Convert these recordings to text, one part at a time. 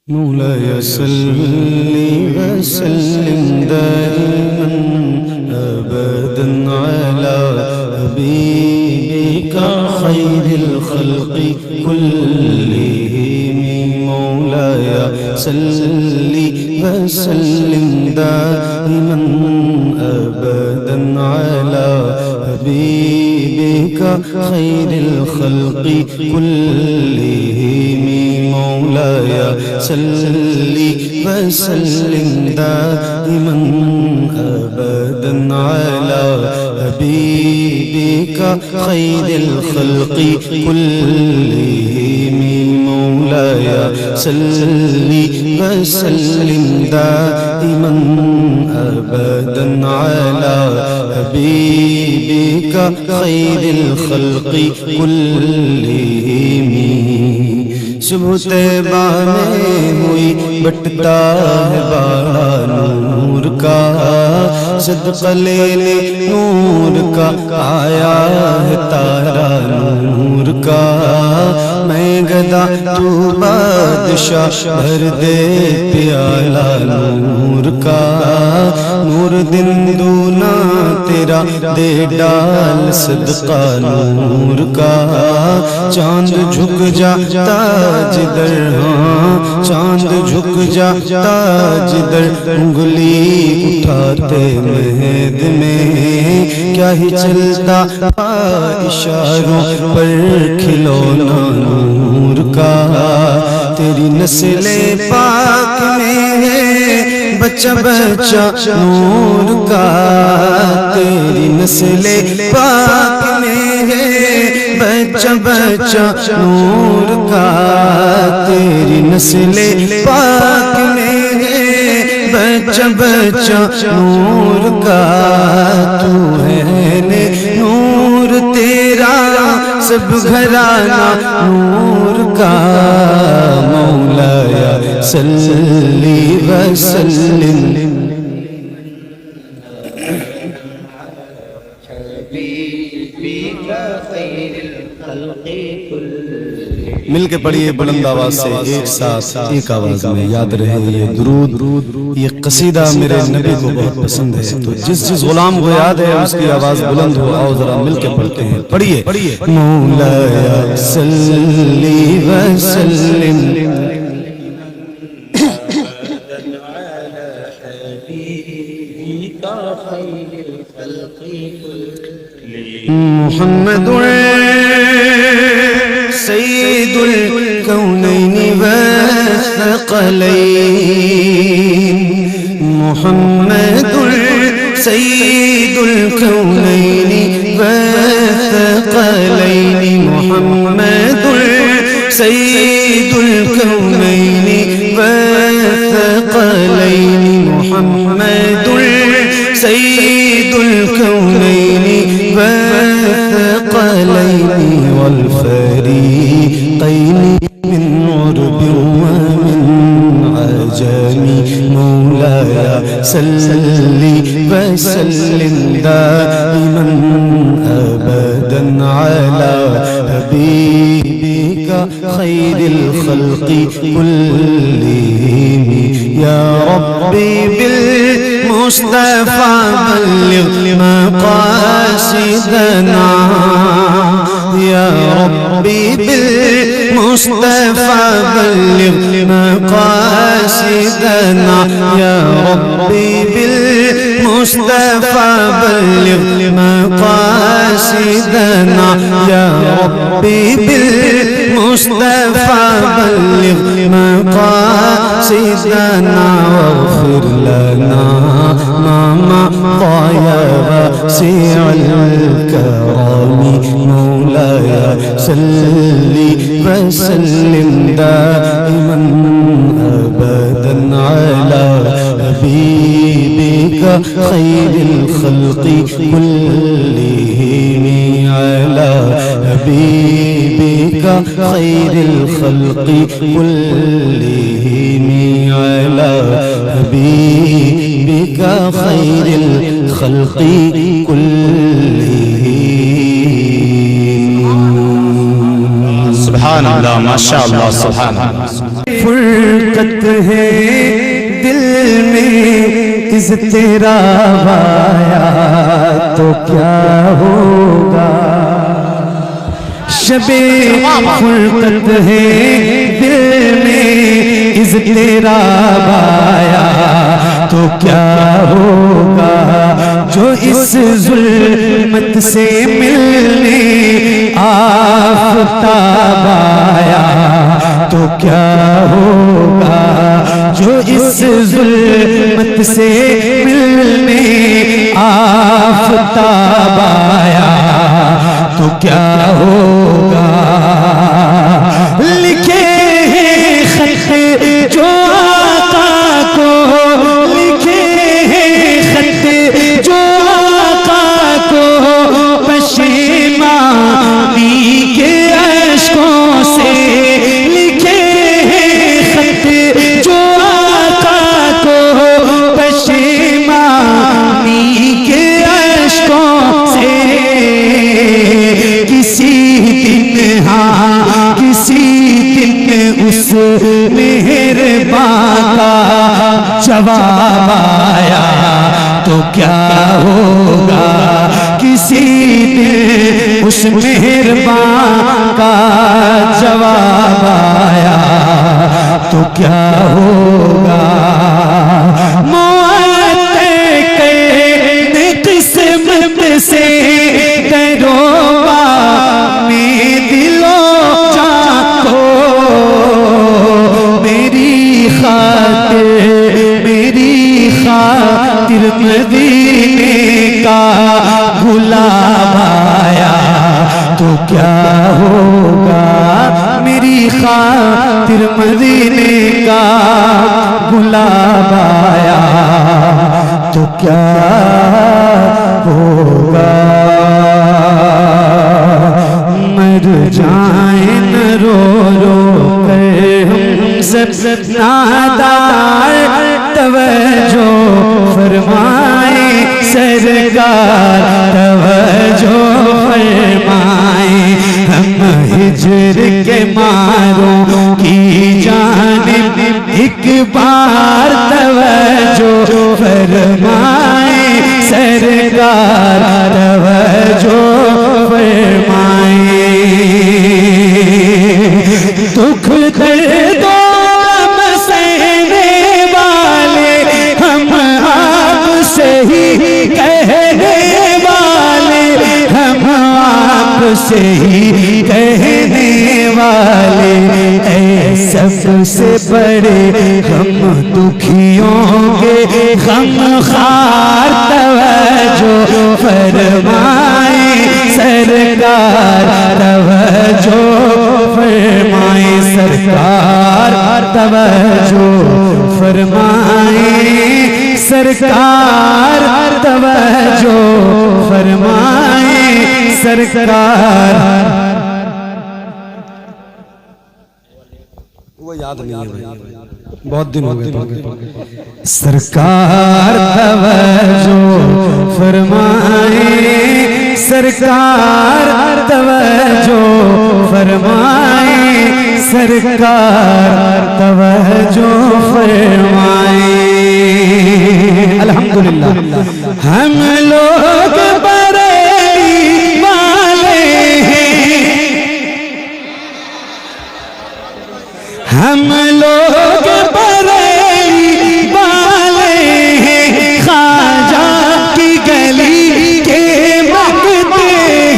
مولاي صل وسلم دائما أبدا على حبيبك خير الخلق كلهم. مولاي صل وسلم دائما أبدا على حبيبك خير الخلق كلهم. مولاي صل وسلم دائما أبدا على حبيبك خير الخلق كلهم. مولاي صل وسلم دائما أبدا على حبيبك خير الخلق كلهم. صبح طیبہ میں ہوئی بٹتا ہے بارہ نور کا، صدقہ لے لے نور کا آیا ہے تارا نور کا. میں گدا تو بادشاہ بھر دے پیالہ نور کا. نور دن دونا تیرا دے ڈال صدقہ نور کا. چاند جھک جاتا جدھر، ہاں چاند جھک جاتا جدھر، انگلی اٹھاتے مہد میں کیا ہی چلتا اشاروں پر کھلونا نور کا. تیری نسل پاک میں ہے بچہ بچہ نور کا. تیری نسل پاک میں ہے بچہ بچہ نور کا. تیری نسل پاک میں ہے بچہ بچہ نور کا. تو ہے نور تیرا سب گھرانہ نور کا. مولاي صل وسلم مل کے پڑھیے بلند آواز سے، ایک ساتھ ایک آواز میں. یاد رہے یہ درود، یہ قصیدہ میرے نبی کو بہت پسند ہے، تو جس غلام کو یاد ہے اس کی آواز بلند ہو. آؤ ذرا مل کے پڑھتے ہیں. پڑھیے مولاي صل وسلم محمد سید الکونین والثقلین. محمد سید الکونین والثقلین. محمد سید الکونین والثقلین. محمد سید الکونین والثقلین والفریقین من عرب ومن عجم. مولاي صل وسلم دائما أبدا على حبيبك خير الخلق كلهم. يا ربي بالمصطفى بلغ مقاصدنا. يا ربي بالمصطفى بلغ مقاصدنا. يا ربي بالمصطفى بلغ مقاصدنا. يا ربي بالمصطفى بلغ مقاصدنا. واغفر لنا ما مضى يا واسع الكرم. مولاي صل وسلم دائما أبدا على حبيبك خير الخلق كلهم. على حبيبك خير الخلق كلهم. على حبيبك خير الخلق كلهم. سبحان اللہ ماشاءاللہ سبحان اللہ. فرقت ہے دل میں از تیرا آیا تو کیا ہوگا. شب فرقت ہے دل میں از تیرا آیا تو کیا ہوگا. جو اس ظلمت سے ملنے آفتاب آیا تو کیا ہوگا. جو اس ظلمت سے ملنے آفتاب آیا تو کیا ہوگا. لکھے ہیں خط جو آقا کو، لکھے ہیں خط جو آقا کو پشیمانی کے اشکوں سے. لکھے ہیں خط جو آقا کو پشیمانی کے اشکوں سے. کسی دن ہاں کسی دن اس مہربان کا جواب آیا تو کیا ہوگا. کسی دن اس مہربان کا جواب آیا تو کیا ہوگا. قسمت سے دروبا میں دلوں جان کو میری خاطر مدینے کا غلام آیا تو کیا ہوگا. میری خاطر مدینے کا غلام آیا تو کیا ہوگا. مر جائیں نہ رو رو کر ہم سب نادار توجہ فرمائیں سرکار توجہ فرمائیں. ہم ہجر کے ماروں کی جانب ایک بار توجہ فرمائیں سرکار توجہ فرمائیں. دکھ درد غم سہنے والے ہم آپ سے ہی کہنے والے، ہم آپ سے ہی کہنے والے. اے سب سے بڑے غم دکھیوں کے غم خار توجہ فرمائیں سرکار توجہ فرمائیں. سرکار توجہ فرمائیں سرکار توجہ فرمائیں سرکار. وہ یاد نہیں ہے بہت دن ہو گئے. سرکار توجہ فرمائیں سرکار توجہ فرمائیں سرکار توجہ فرمائیں. الحمدللہ ہم لوگ بریلی والے ہیں، ہم لوگ بریلی والے ہیں. خواجہ کی گلی کے منگتے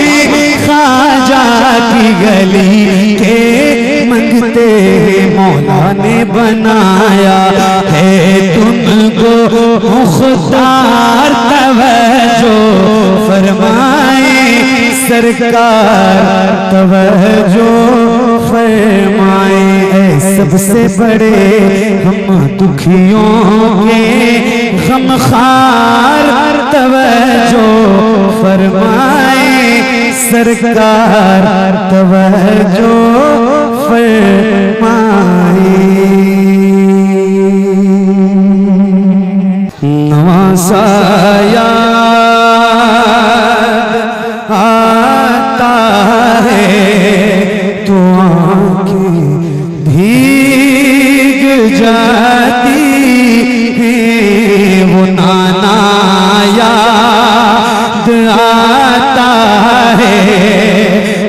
ہیں، خواجہ کی گلی کے منگتے ہیں. مولا نے بنایا ہے تم کو مختار توجہ فرمائیں سرکار توجہ فرمائیں. اے سب سے بڑے ہم دکھیوں کے غم خار توجہ فرمائیں سرکار توجہ فرمائیں. نوازا یاد آتا ہے تو جاتی ہے وہ نانا یاد آتا ہے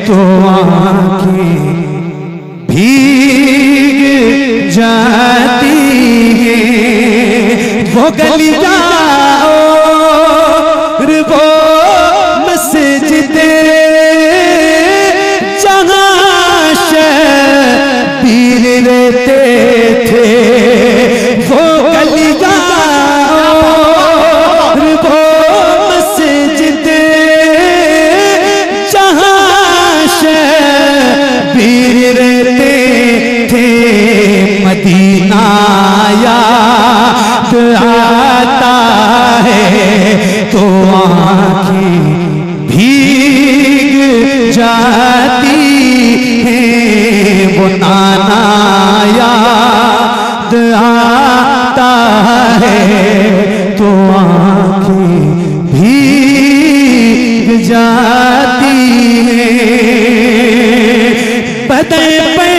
تو آنکھیں بھیگ جاتی ہیں وہ گلیاں اور وہ مسجدیں جہاں شبیر رہتے تھے وہ گلیاں اور وہ مسجدیں جہاں شبیر رہتے تھے مدینہ یاد آتا ہے تو آنکھیں بھیگ جاتی ہیں وہ نانا یاد آتا ہے تو آنکھیں بھیگ جاتی ہیں بدن پہ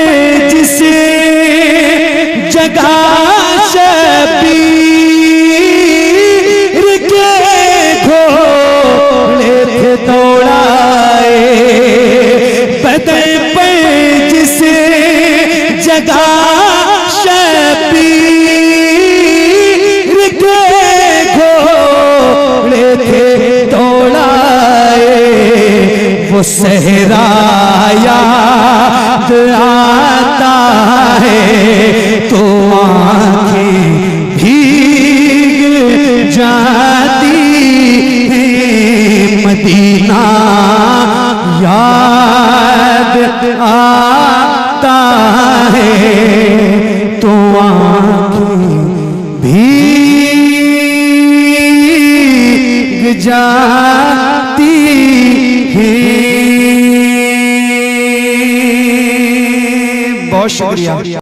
جسے جگہ شبیر کے گھوڑے تھے دوڑائے بدن پہ جسے جگہ شبیر کے گھوڑے تھے دوڑائے وہ صحرا یاد آتا ہے تو آنکھیں بھیگ جاتی ہیں مدینہ یاد آتا ہے تو آنکھیں بھیگ جاتی ہیں۔ بہت شکریہ۔